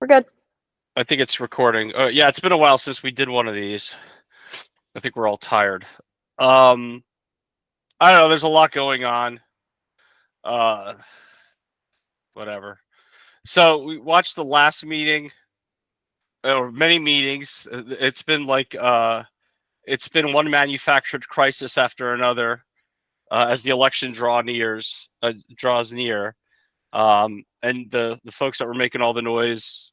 We're good. I think it's recording. Yeah, it's been a while since we did one of these. I think we're all tired. I don't know. There's a lot going on. Uh, Whatever. So we watched the last meeting, or many meetings. It's been one manufactured crisis after another as the election draws near. And the folks that were making all the noise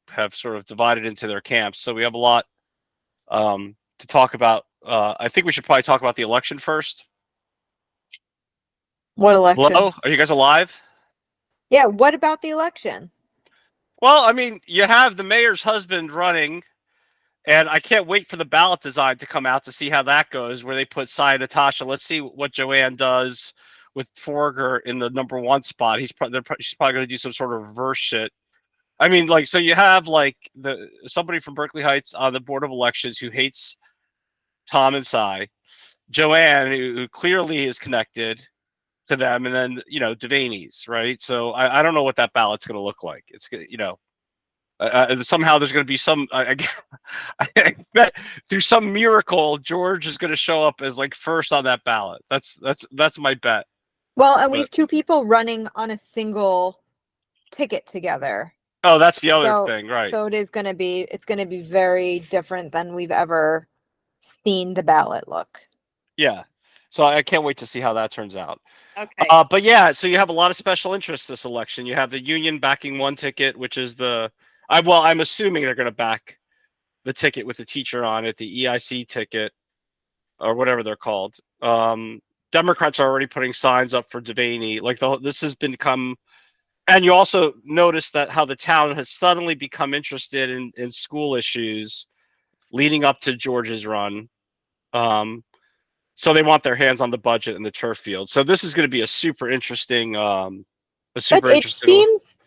have sort of divided into their camps. So we have a lot to talk about. I think we should probably talk about the election first. What election? Hello, are you guys alive? Yeah, what about the election? Well, I mean, you have the mayor's husband running, and I can't wait for the ballot design to come out to see how that goes, where they put Cy and Natasha. Let's see what Joanne does with Forger in the #1 spot. She's probably going to do some sort of reverse shit. I mean, like, so you have like somebody from Berkeley Heights on the board of elections who hates Tom and Cy, Joanne, who clearly is connected to them, and then Devaney's, right? So I don't know what that ballot's going to look like. It's somehow there's going to be some. I bet through some miracle George is going to show up as like first on that ballot. That's my bet. Well, and we But have two people running on a single ticket together. oh, that's the other thing, right? So it's going to be very different than we've ever seen the ballot look. Yeah. So I can't wait to see how that turns out. Okay. But yeah, so you have a lot of special interests this election. You have the union backing one ticket, which is I'm assuming they're going to back the ticket with the teacher on it, the EIC ticket, or whatever they're called. Democrats are already putting signs up for Devaney. Like this has become, and you also notice that how the town has suddenly become interested in school issues leading up to George's run. So they want their hands on the budget and the turf field. So this is going to be a super interesting. But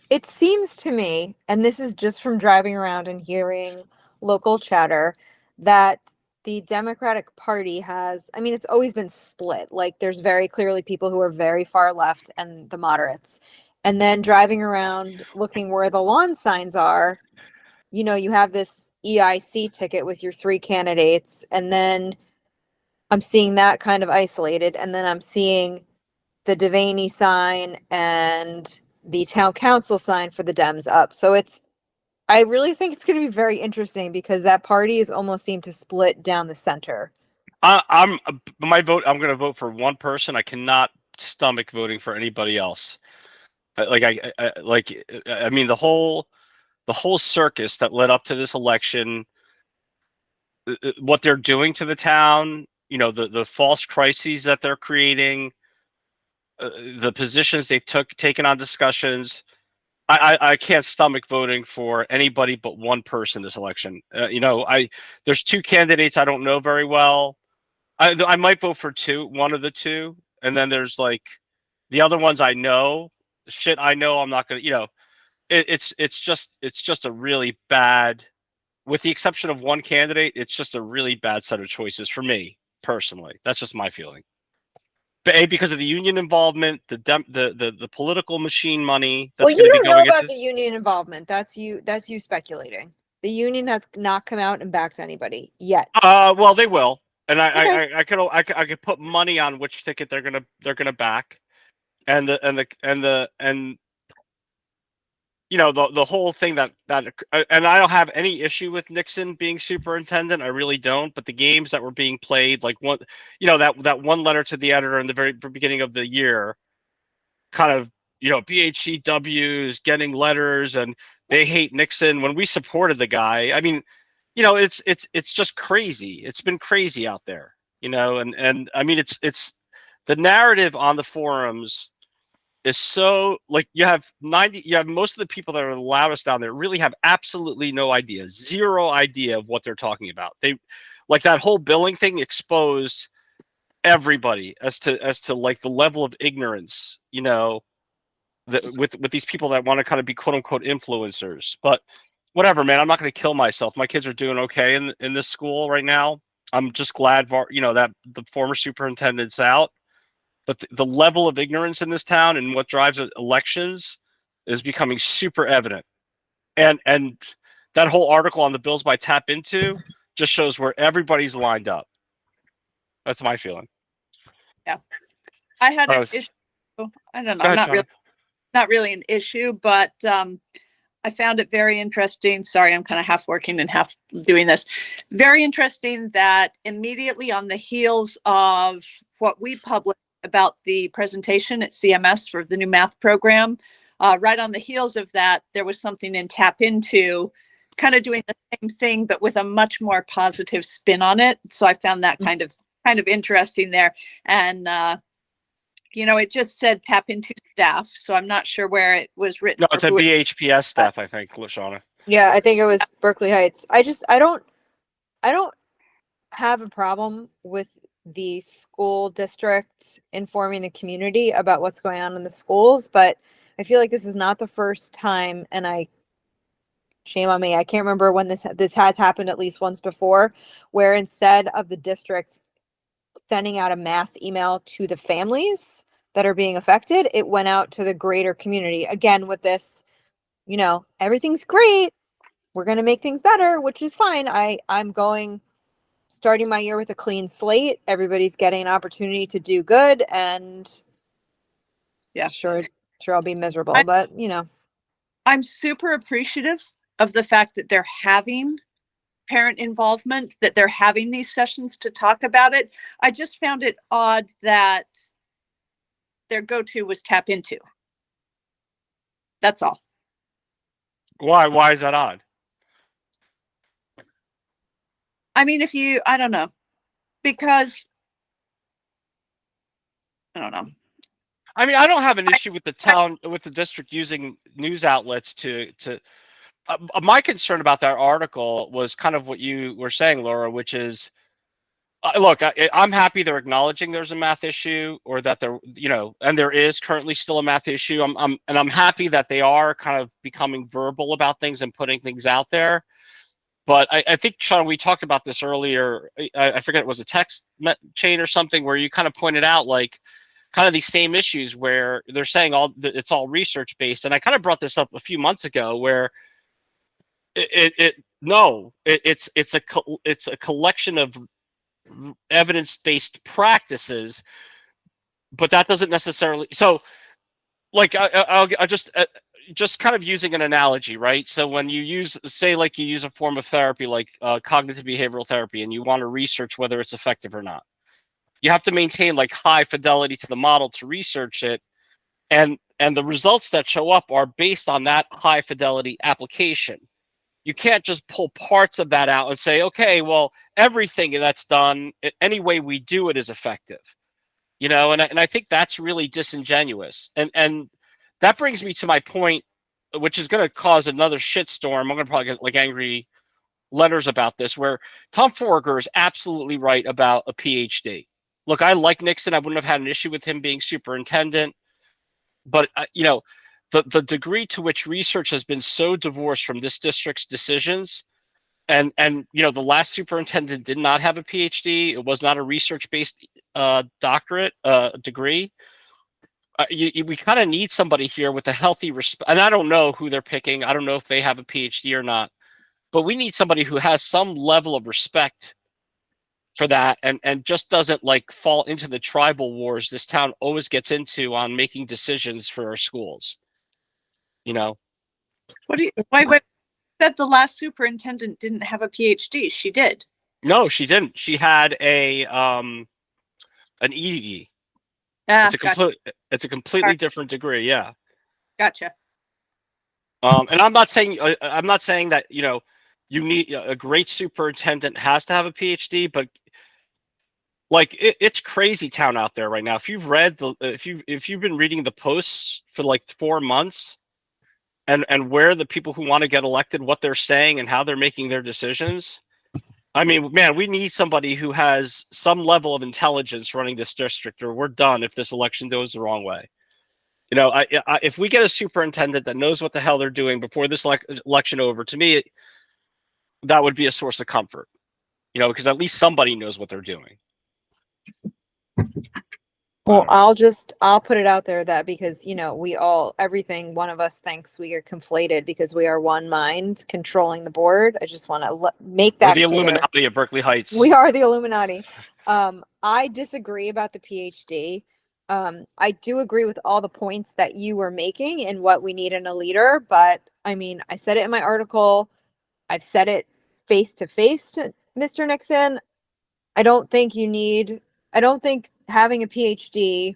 it seems to me, and this is just from driving around and hearing local chatter, that the Democratic Party has, I mean, it's always been split. Like there's very clearly people who are very far left and the moderates. And then driving around looking where the lawn signs are, you have this EIC ticket with your three candidates, and then I'm seeing that kind of isolated, and then I'm seeing the Devaney sign and the town council sign for the Dems up. So I really think it's going to be very interesting because that party is almost seemed to split down the center. I'm my vote. I'm going to vote for one person. I cannot stomach voting for anybody else. I mean the whole circus that led up to this election, what they're doing to the town, the false crises that they're creating, the positions they've taken on discussions. I can't stomach voting for anybody but one person this election. There's two candidates I don't know very well. I might vote for one of the two, and then there's like the other ones I know. Shit, I know I'm not gonna. It's just a really bad, with the exception of one candidate, it's just a really bad set of choices for me personally. That's just my feeling. Because of the union involvement, the political machine money Well, that's you going to be don't know going about into. the union involvement. That's you speculating. The union has not come out and backed anybody yet. Well, they will, and Okay. I could put money on which ticket they're gonna back, and the whole thing that and I don't have any issue with Nixon being superintendent. I really don't. But the games that were being played, like that one letter to the editor in the very beginning of the year, kind of BHCWs getting letters and they hate Nixon when we supported the guy. I mean, it's just crazy. It's been crazy out there, and I mean it's the narrative on the forums is so, like, you have most of the people that are the loudest down there really have absolutely no idea, zero idea of what they're talking about. They, like, that whole billing thing exposed everybody as to like the level of ignorance, with these people that want to kind of be quote unquote influencers. But whatever, man, I'm not going to kill myself. My kids are doing okay in this school right now. I'm just glad, that the former superintendent's out. but the level of ignorance in this town and what drives elections is becoming super evident. And that whole article on the bills by Tap Into just shows where everybody's lined up. That's my feeling. Yeah, I had an issue. I don't know. Go ahead, not really an issue, but I found it very interesting. Sorry, I'm kind of half working and half doing this. Very interesting that immediately on the heels of what we published about the presentation at CMS for the new math program, right on the heels of that, there was something in Tap Into kind of doing the same thing, but with a much more positive spin on it. So I found that kind of interesting there. And it just said Tap Into staff, so I'm not sure where it was written. No, it's a BHPS staff, I think, Shauna. Yeah, I think it was Berkeley Heights. I don't have a problem with the school district informing the community about what's going on in the schools, but I feel like this is not the first time, and shame on me, I can't remember when this has happened at least once before, where instead of the district sending out a mass email to the families that are being affected, it went out to the greater community. Again, with this, everything's great. We're going to make things better, which is fine. I'm starting my year with a clean slate. Everybody's getting an opportunity to do good, and yeah, sure I'll be miserable, but I'm super appreciative of the fact that they're having parent involvement, that they're having these sessions to talk about it. I just found it odd that their go-to was Tap Into. That's all. Why is that odd? I mean, I don't know, because I don't know. I mean, I don't have an issue with the district using news outlets to my concern about that article was kind of what you were saying, Laura, which is, look, I'm happy they're acknowledging there's a math issue, or that and there is currently still a math issue. I'm happy that they are kind of becoming verbal about things and putting things out there. But I think, Sean, we talked about this earlier. I forget, it was a text chain or something where you kind of pointed out kind of these same issues where they're saying it's all research based. And I kind of brought this up a few months ago where it's a collection of evidence-based practices, but that doesn't necessarily. So, I'll just kind of using an analogy, right? So when you use a form of therapy like cognitive behavioral therapy, and you want to research whether it's effective or not, you have to maintain high fidelity to the model to research it, and the results that show up are based on that high fidelity application. You can't just pull parts of that out and say, okay, well, everything that's done, any way we do it is effective. And I think that's really disingenuous. And that brings me to my point, which is going to cause another shitstorm. I'm going to probably get angry letters about this, where Tom Foraker is absolutely right about a PhD. Look, I like Nixon. I wouldn't have had an issue with him being superintendent. But, the degree to which research has been so divorced from this district's decisions, and the last superintendent did not have a PhD. It was not a research-based doctorate degree. We kind of need somebody here with a healthy respect. And I don't know who they're picking. I don't know if they have a PhD or not. But we need somebody who has some level of respect for that, and just doesn't fall into the tribal wars this town always gets into on making decisions for our schools. Why that the last superintendent didn't have a PhD? She did. No, she didn't. She had an ED. It's a completely different degree. Yeah. Gotcha. And I'm not saying that you need a great superintendent has to have a PhD, but it's crazy town out there right now. If you've read if you've been reading the posts for 4 months, and where the people who want to get elected, what they're saying and how they're making their decisions, I mean, man, we need somebody who has some level of intelligence running this district, or we're done if this election goes the wrong way. If we get a superintendent that knows what the hell they're doing before this election over, to me, that would be a source of comfort. Because at least somebody knows what they're doing. Well, I'll put it out there that because, everything one of us thinks we are conflated because we are one mind controlling the board. I just want to make We're that the clear. Illuminati of Berkeley Heights. We are the Illuminati. I disagree about the PhD. I do agree with all the points that you were making and what we need in a leader, but I mean, I said it in my article. I've said it face to face to Mr. Nixon. I don't think having a PhD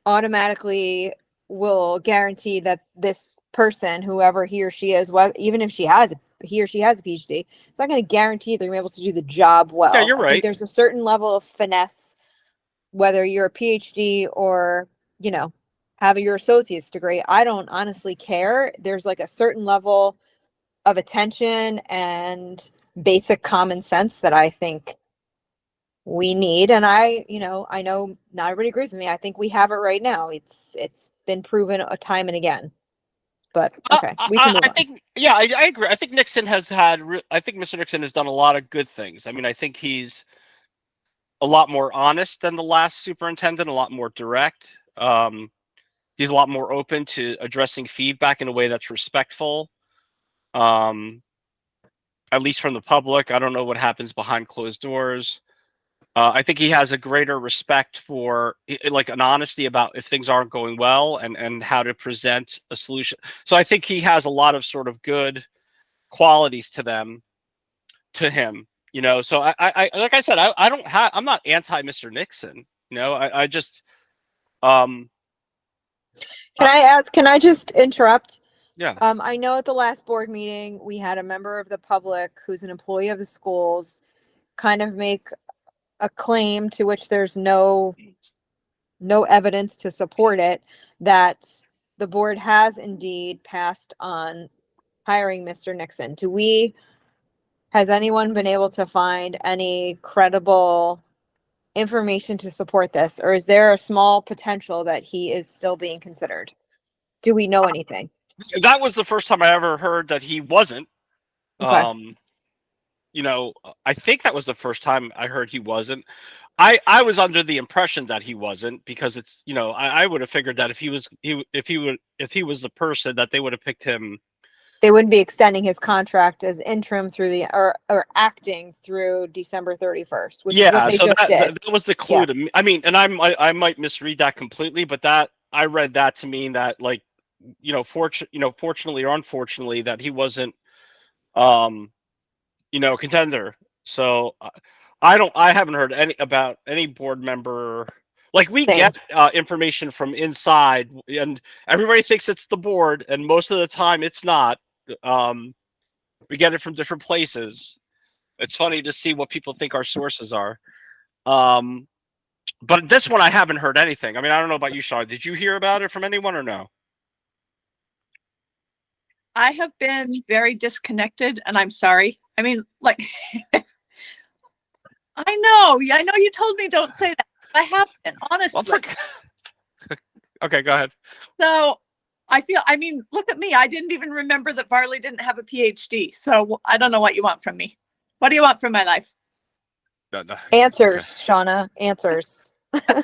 automatically will guarantee that this person, whoever he or she is, even if he or she has a PhD, it's not going to guarantee they're going to be able to do the job well. Yeah, you're I think right. there's a certain level of finesse, whether you're a PhD or, have your associate's degree. I don't honestly care. There's like a certain level of attention and basic common sense that I think we need. And I know not everybody agrees with me. I think we have it right now. It's been proven a time and again. But okay, we can move I on. think, yeah, I agree. I think Nixon has had, I think Mr. Nixon has done a lot of good things. I mean, I think he's a lot more honest than the last superintendent, a lot more direct. He's a lot more open to addressing feedback in a way that's respectful. At least from the public. I don't know what happens behind closed doors. I think he has a greater respect for like an honesty about if things aren't going well and how to present a solution. So I think he has a lot of sort of good qualities to him, So I like I said, I'm not anti Mr. Nixon, I just Can I just interrupt? yeah. I know at the last board meeting, we had a member of the public who's an employee of the schools kind of make a claim to which there's no evidence to support it, that the board has indeed passed on hiring Mr. Nixon. Has anyone been able to find any credible information to support this? Or is there a small potential that he is still being considered? Do we know anything? That was the first time I ever heard that he wasn't. Okay. I think that was the first time I heard he wasn't. I was under the impression that he wasn't, because it's, I would have figured that if he was the person, that they would have picked him. They wouldn't be extending his contract as interim through or acting through December 31st, which is what they So just did. that was the clue to me. I mean, and I might misread that completely, but that I read that to mean that, like, fortunately or unfortunately, that he wasn't contender. So I haven't heard about any board member. Like, we Same. get information from inside, and everybody thinks it's the board, and most of the time it's not. We get it from different places. It's funny to see what people think our sources are. But this one, I haven't heard anything. I mean, I don't know about you, Sean. Did you hear about it from anyone or no? I have been very disconnected, and I'm sorry. I mean, like, I know you told me don't say that. I have been, honestly. Okay, go ahead. So I mean, look at me. I didn't even remember that Varley didn't have a PhD. So I don't know what you want from me. What do you want from my life? No. Answers, okay. Shauna, answers. All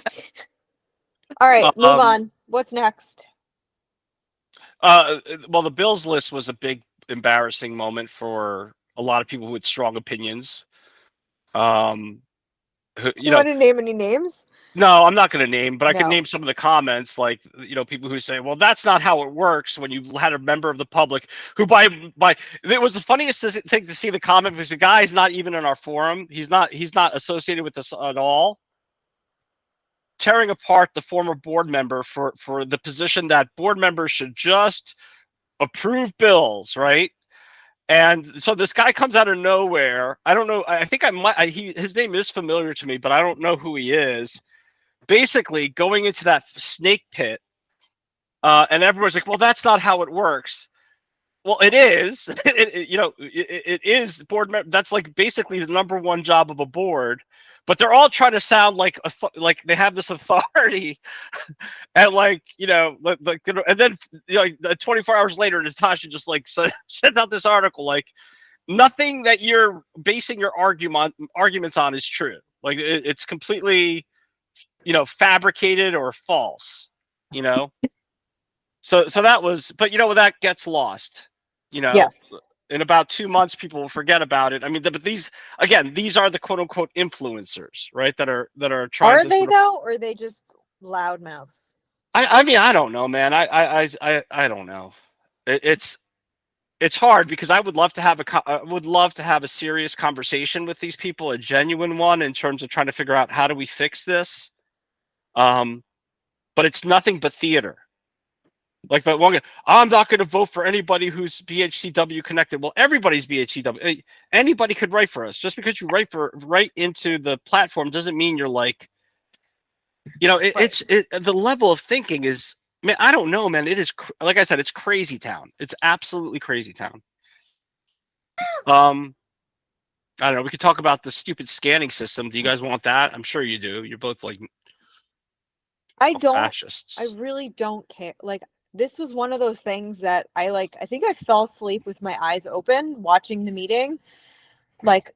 right, move on. What's next? Well, the Bills list was a big embarrassing moment for a lot of people with strong opinions. You want to name any names? No, I'm not going to name, but I can name some of the comments, like, people who say, well, that's not how it works, when you had a member of the public who by it was the funniest thing to see the comment, because the guy's not even in our forum. He's not associated with us at all. Tearing apart the former board member for the position that board members should just approve bills, right? And so this guy comes out of nowhere. I don't know. I think his name is familiar to me, but I don't know who he is. Basically going into that snake pit, and everyone's like, well, that's not how it works. Well, it is. It is board member. That's like basically the number one job of a board, but they're all trying to sound like they have this authority, and and then 24 hours later, Natasha just sends out this article like nothing that you're basing your arguments on is true. Like it's completely fabricated or false, you know? So that was, but that gets lost, Yes. in about 2 months, people will forget about it. I mean, but these are the quote unquote influencers, right? That are trying Are to they sort of, though, or are they just loudmouths? I mean, I don't know, man. I don't know. It's hard because I would love to have a serious conversation with these people, a genuine one, in terms of trying to figure out how do we fix this. But it's nothing but theater. Like that one guy, I'm not going to vote for anybody who's BHCW connected. Well, everybody's BHCW. Anybody could write for us. Just because you write into the platform doesn't mean you're like, Right. the level of thinking is, man, I don't know, man. It is, like I said, it's crazy town. It's absolutely crazy town. I don't know. We could talk about the stupid scanning system. Do you guys want that? I'm sure you do. You're both like I don't, I fascists. really don't care. Like, this was one of those things that I think I fell asleep with my eyes open watching the meeting. Like,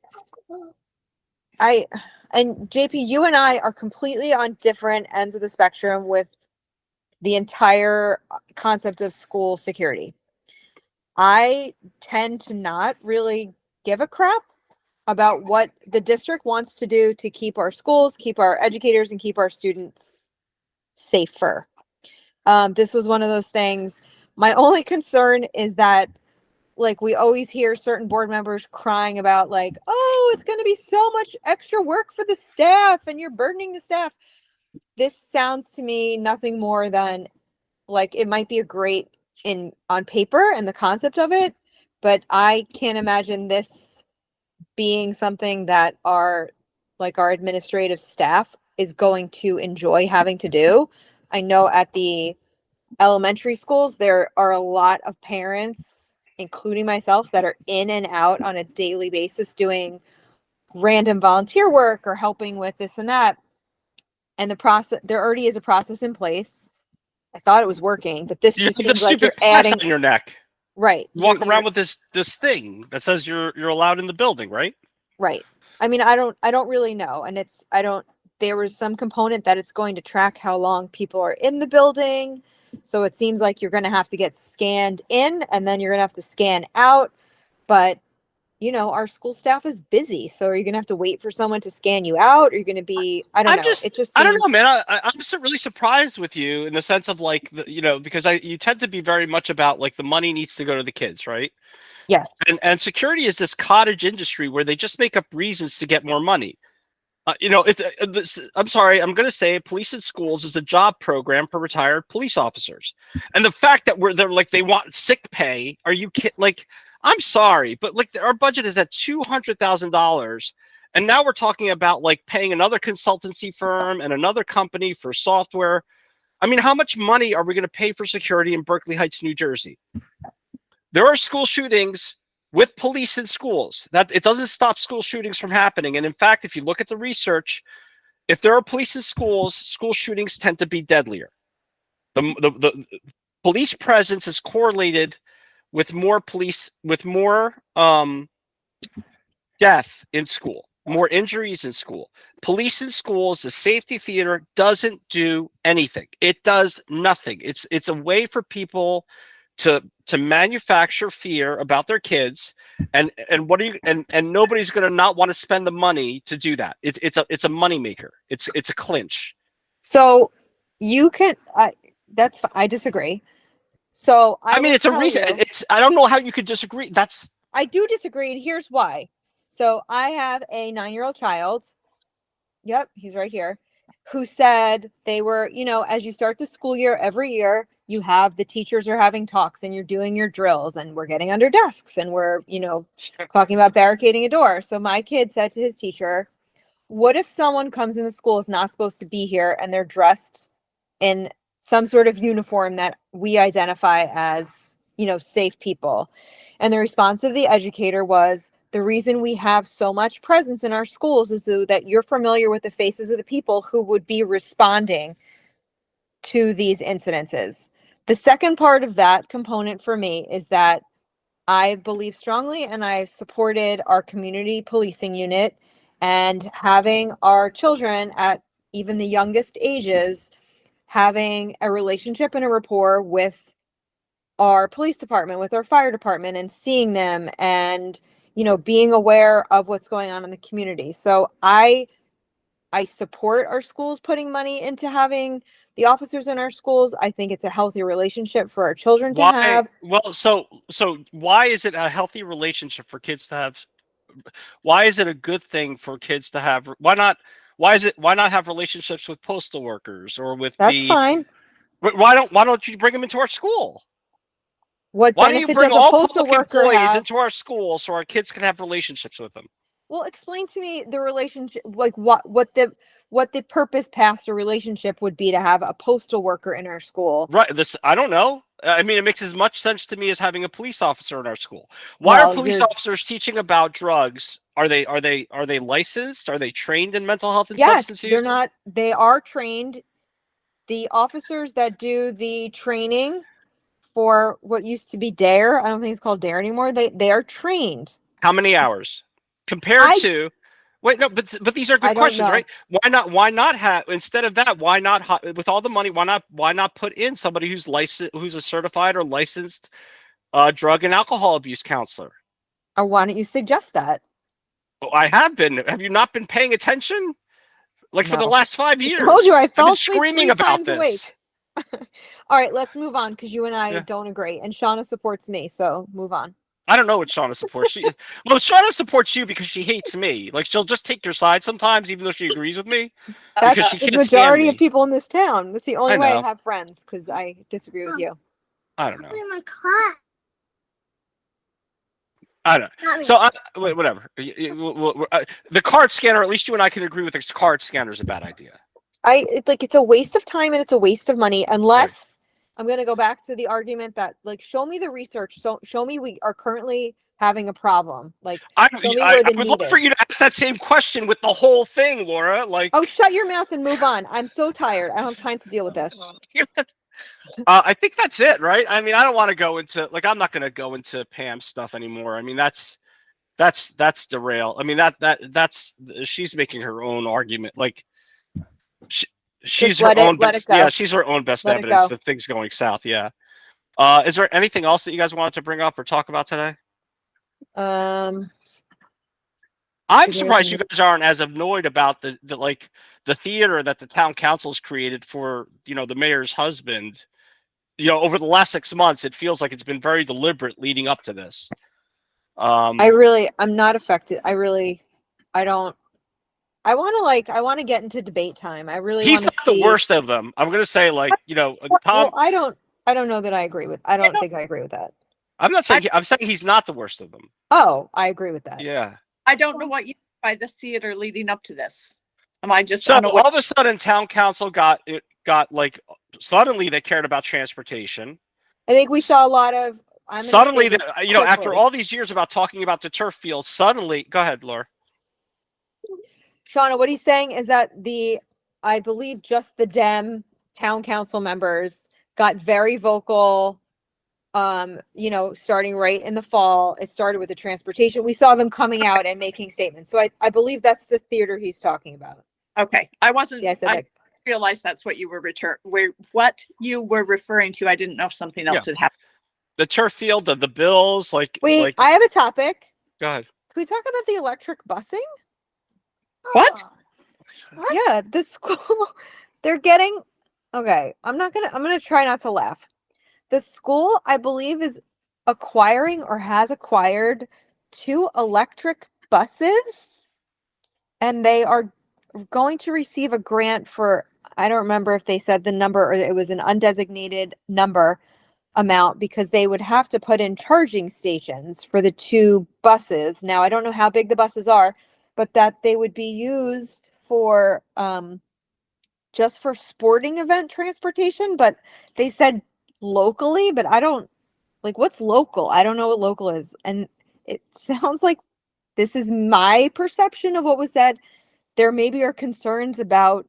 I, and JP, you and I are completely on different ends of the spectrum with the entire concept of school security. I tend to not really give a crap about what the district wants to do to keep our schools, keep our educators, and keep our students safer. This was one of those things. My only concern is that, like, we always hear certain board members crying about, like, oh, it's going to be so much extra work for the staff and you're burdening the staff. This sounds to me nothing more than, like, it might be a great in on paper and the concept of it, but I can't imagine this being something that our administrative staff is going to enjoy having to do. I know at the elementary schools there are a lot of parents, including myself, that are in and out on a daily basis doing random volunteer work or helping with this and that. And the process, there already is a process in place. I thought it was working, but this You just have the seems like stupid you're pass adding, on your neck. right. You walk around with this thing that says you're allowed in the building, right? Right. I mean, I don't really know. And I don't, there was some component that it's going to track how long people are in the building. So it seems like you're going to have to get scanned in and then you're going to have to scan out. But, our school staff is busy. So are you going to have to wait for someone to scan you out? Are you going to be, I don't I'm know. just, It just I don't know, seems, man. I'm so really surprised with you in the sense of like, because you tend to be very much about like the money needs to go to the kids, right? yes. And security is this cottage industry where they just make up reasons to get more money. I'm sorry, I'm going to say Police in Schools is a job program for retired police officers. And the fact that they're like, they want sick pay. Are you kidding? Like, I'm sorry, but like our budget is at $200,000. And now we're talking about like paying another consultancy firm and another company for software. I mean, how much money are we going to pay for security in Berkeley Heights, New Jersey? There are school shootings with police in schools. That it doesn't stop school shootings from happening. And in fact, if you look at the research, if there are police in schools, school shootings tend to be deadlier. The police presence is correlated with more death in school, more injuries in school. Police in schools, the safety theater doesn't do anything. It does nothing. It's a way for people to manufacture fear about their kids, and what do you and nobody's going to not want to spend the money to do that. It's a money maker. It's a clinch. So you can, I disagree. So I I mean, will it's a tell reason. you. I don't know how you could disagree. I do disagree, and here's why. So I have a 9-year-old child. Yep, he's right here. Who said they were, as you start the school year every year, you have the teachers are having talks and you're doing your drills and we're getting under desks and we're, talking about barricading a door. So my kid said to his teacher, what if someone comes in the school is not supposed to be here and they're dressed in some sort of uniform that we identify as, safe people? And the response of the educator was, the reason we have so much presence in our schools is so that you're familiar with the faces of the people who would be responding to these incidences. The second part of that component for me is that I believe strongly and I've supported our community policing unit and having our children at even the youngest ages, having a relationship and a rapport with our police department, with our fire department, and seeing them and, being aware of what's going on in the community. So I support our schools putting money into having the officers in our schools. I think it's a healthy relationship for our children to Why? have. Well, so why is it a healthy relationship for kids to have? Why is it a good thing for kids to have? Why not? Why not have relationships with postal workers or with That's the? fine. Why don't you bring them into our school? What Why don't you benefit bring does a all postal public worker employees have? into our school so our kids can have relationships with them? Well, explain to me the relationship, like what the purpose past a relationship would be to have a postal worker in our school. Right. This I don't know. I mean, it makes as much sense to me as having a police officer in our school. Why are Well, police officers teaching about drugs? Are they licensed? Are they trained in mental health and yes, substance they're use? not, they are trained. The officers that do the training for what used to be DARE, I don't think it's called DARE anymore. They are trained. How many hours? Compared I to Wait, no, but these are I good don't questions, know. right? Why not have instead of that, why not with all the money, why not put in somebody who's licensed, who's a certified or licensed drug and alcohol abuse counselor? Or why don't you suggest that? Oh, I have been. Have you not been paying attention? Like for the No. last five I told you years, I I've fell been asleep screaming three about times this. awake. All right, let's move on because you and I Yeah. don't agree. And Shauna supports me, so move on. I don't know what Shauna supports. Well, Shauna supports you because she hates me. Like she'll just take your side sometimes, even though she agrees with me, because That's she the can't stand majority of me. people in this town. That's the only I way I know. have friends because I disagree with you. I don't know. My class. I don't know. So whatever. The card scanner. At least you and I can agree with this. Card scanner is a bad idea. It's a waste of time and it's a waste of money unless Right. I'm going to go back to the argument that like show me the research. So show me we are currently having a problem. Like show me I where the would need love for you is. to ask that same question with the whole thing, Laura. Like, Oh, shut your mouth and move on. I'm so tired. I don't have time to deal with this. I think that's it, right? I mean, I don't want to go into I'm not going to go into Pam's stuff anymore. I mean, that's derail. I mean, that's she's making her own argument. Like, she, she's Just her own let it best. Yeah, go. she's her own best Let it evidence go. of things going south. Yeah. Is there anything else that you guys wanted to bring up or talk about today? Um, I'm surprised you guys aren't as annoyed about the theater that the town council's created for the mayor's husband. Over the last 6 months, it feels like it's been very deliberate leading up to this. I'm not affected. I don't. I want to get into debate time. I really He's want to not the see. worst of them. I'm gonna say Well, Tom. I don't know that I agree with. I don't think I agree with that. I'm not saying I'm saying he's not the worst of them. Oh, I agree with that. Yeah. I don't know what you mean by the theater leading up to this. Am I just So unaware? all of a sudden, town council got like suddenly they cared about transportation. I think we saw a lot of. I'm going to say Suddenly, this after quickly. all these years about talking about the turf field, suddenly, go ahead, Laura. Shauna, what he's saying is that I believe just the Dem town council members got very vocal. Starting right in the fall, it started with the transportation. We saw them coming out and making statements. So I believe that's the theater he's talking about. Okay, I wasn't. Yeah, I realized that's what you were what you were referring to. I didn't know if something else had happened. The turf field, the bills, Wait, I have a topic. Go ahead. Can we talk about the electric busing? What? Yeah, the school, they're getting, okay, I'm gonna try not to laugh. The school, I believe, is acquiring or has acquired 2 electric buses, and they are going to receive a grant for, I don't remember if they said the number or it was an undesignated number amount because they would have to put in charging stations for the 2 buses. Now, I don't know how big the buses are, but that they would be used for just for sporting event transportation, but they said locally, but I don't like what's local. I don't know what local is. And it sounds like this is my perception of what was said. There maybe are concerns about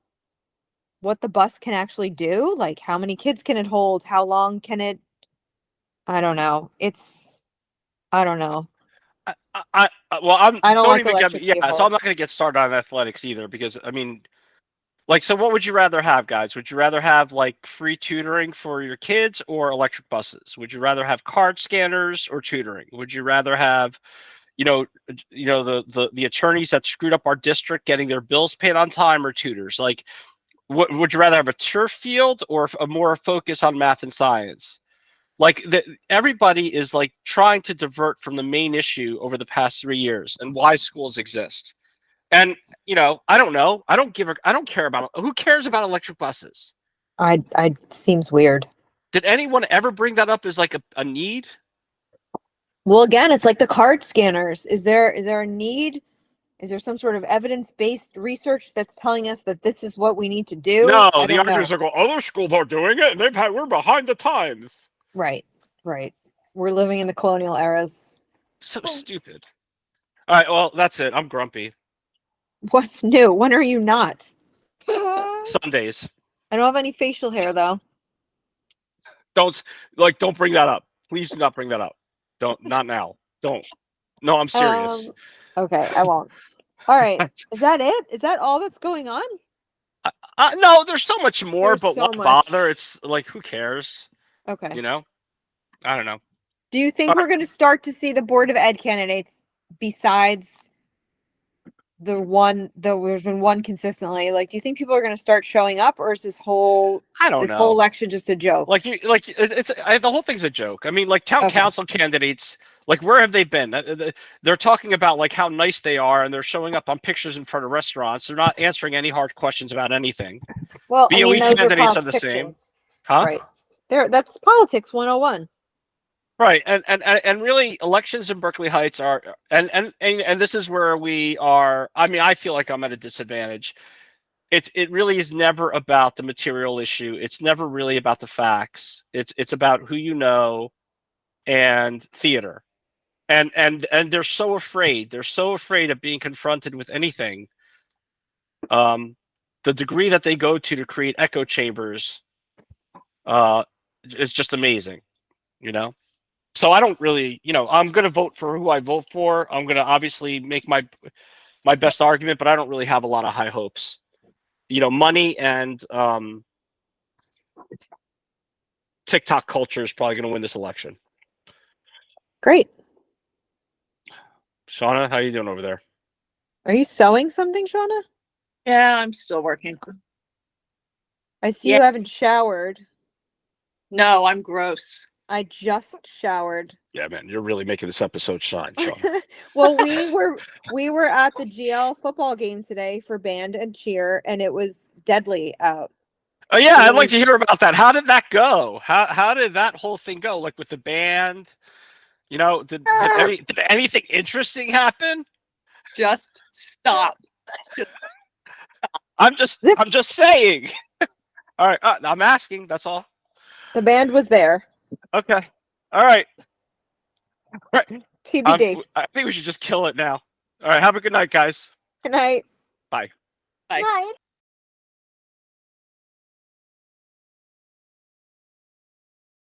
what the bus can actually do, like how many kids can it hold, how long can it, I don't know. I don't know. Well, I don't don't like even get electric me. Yeah, so I'm not going to vehicles. get started on athletics either because I mean, Like, so what would you rather have, guys? Would you rather have like free tutoring for your kids or electric buses? Would you rather have card scanners or tutoring? Would you rather have, the attorneys that screwed up our district getting their bills paid on time or tutors? Like, what would you rather have, a turf field or a more focus on math and science? Like, everybody is like trying to divert from the main issue over the past 3 years and why schools exist. And I don't know. I don't care about, who cares about electric buses? I seems weird. Did anyone ever bring that up as like a need? Well, again, it's like the card scanners. Is there a need? Is there some sort of evidence-based research that's telling us that this is what we need to do? No, I the don't know. arguments are other schools are doing it, and we're behind the times. Right. We're living in the colonial eras. So stupid. All right, well, that's it. I'm grumpy. What's new? When are you not? Sundays. I don't have any facial hair though. Don't bring that up. Please do not bring that up. Not now. Don't. No, I'm serious. Okay, I won't. All right. Is that it? Is that all that's going on? No, there's so much more, There's but so why much. bother? It's like, who cares? Okay. I don't know. Do you think we're going to start to see the Board of Ed candidates besides there's been one consistently? Like, do you think people are going to start showing up, or is this whole election just a joke? The whole thing's a joke. I mean, like, town council candidates, like, where have they been? They're talking about like how nice they are, and they're showing up on pictures in front of restaurants. They're not answering any hard questions about anything. Well, BOE candidates are the same, huh? Right. That's politics 101. Right, and really, elections in Berkeley Heights are, and this is where we are. I mean, I feel like I'm at a disadvantage. It really is never about the material issue. It's never really about the facts. It's about who you know, and theater, and they're so afraid. They're so afraid of being confronted with anything. The degree that they go to create echo chambers, is just amazing. So I don't really, I'm going to vote for who I vote for. I'm going to obviously make my best argument, but I don't really have a lot of high hopes. Money and TikTok culture is probably going to win this election. Great. Shauna, how you doing over there? Are you sewing something, Shauna? Yeah, I'm still working. I see you haven't showered. No, I'm gross. I just showered. Yeah, man, you're really making this episode shine, Shauna. Well, we were at the GL football game today for band and cheer, and it was deadly out. Oh yeah, I'd like to hear about that. How did that go? How did that whole thing go? Like, with the band, did anything interesting happen? Just stop. I'm just saying. All right, I'm asking. That's all. The band was there. Okay. All right. TBD. I think we should just kill it now. All right. Have a good night, guys. Good night. Bye. Bye. Night.